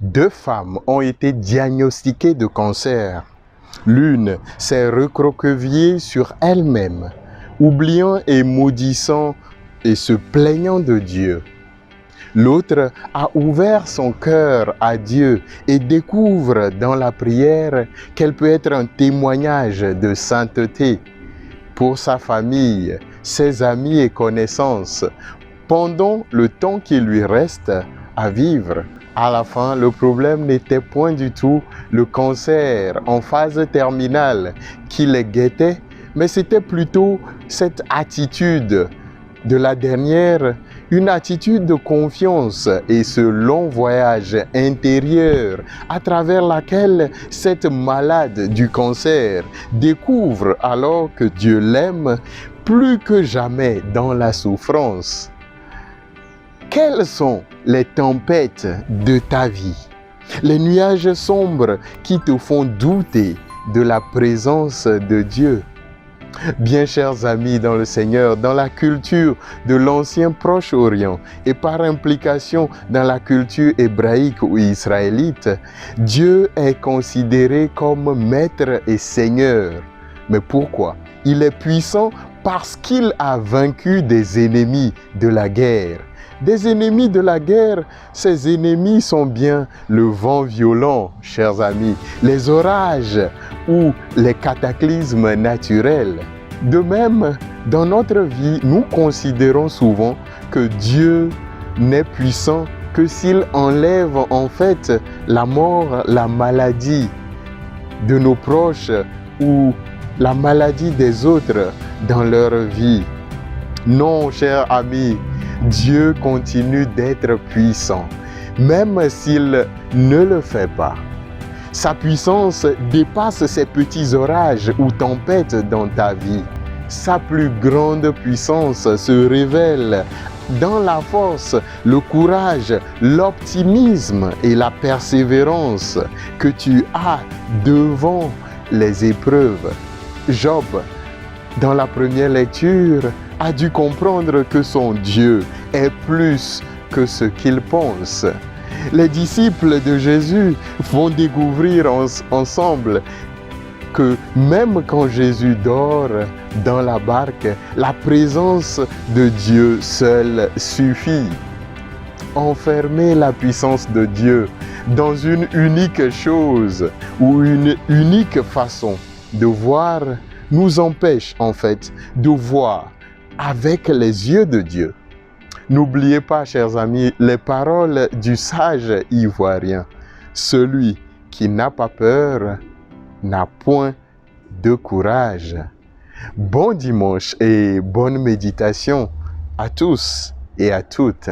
Deux femmes ont été diagnostiquées de cancer. L'une s'est recroquevillée sur elle-même, oubliant et maudissant et se plaignant de Dieu. L'autre a ouvert son cœur à Dieu et découvre dans la prière qu'elle peut être un témoignage de sainteté pour sa famille, ses amis et connaissances, pendant le temps qui lui reste à vivre. À la fin, le problème n'était point du tout le cancer en phase terminale qui les guettait, mais c'était plutôt cette attitude de la dernière, une attitude de confiance et ce long voyage intérieur à travers laquelle cette malade du cancer découvre alors que Dieu l'aime plus que jamais dans la souffrance. Quelles sont les tempêtes de ta vie? Les nuages sombres qui te font douter de la présence de Dieu? Bien chers amis dans le Seigneur, dans la culture de l'ancien Proche-Orient et par implication dans la culture hébraïque ou israélite, Dieu est considéré comme maître et seigneur. Mais pourquoi? Il est puissant parce qu'il a vaincu des ennemis de la guerre. Des ennemis de la guerre, ces ennemis sont bien le vent violent, chers amis, les orages ou les cataclysmes naturels. De même, dans notre vie, nous considérons souvent que Dieu n'est puissant que s'il enlève en fait la mort, la maladie de nos proches ou la maladie des autres dans leur vie. Non, chers amis, Dieu continue d'être puissant, même s'il ne le fait pas. Sa puissance dépasse ces petits orages ou tempêtes dans ta vie. Sa plus grande puissance se révèle dans la force, le courage, l'optimisme et la persévérance que tu as devant les épreuves. Job, dans la première lecture, a dû comprendre que son Dieu est plus que ce qu'il pense. Les disciples de Jésus vont découvrir ensemble que même quand Jésus dort dans la barque, la présence de Dieu seul suffit. Enfermer la puissance de Dieu dans une unique chose ou une unique façon de voir nous empêche en fait de voir avec les yeux de Dieu. N'oubliez pas, chers amis, les paroles du sage ivoirien. Celui qui n'a pas peur n'a point de courage. Bon dimanche et bonne méditation à tous et à toutes.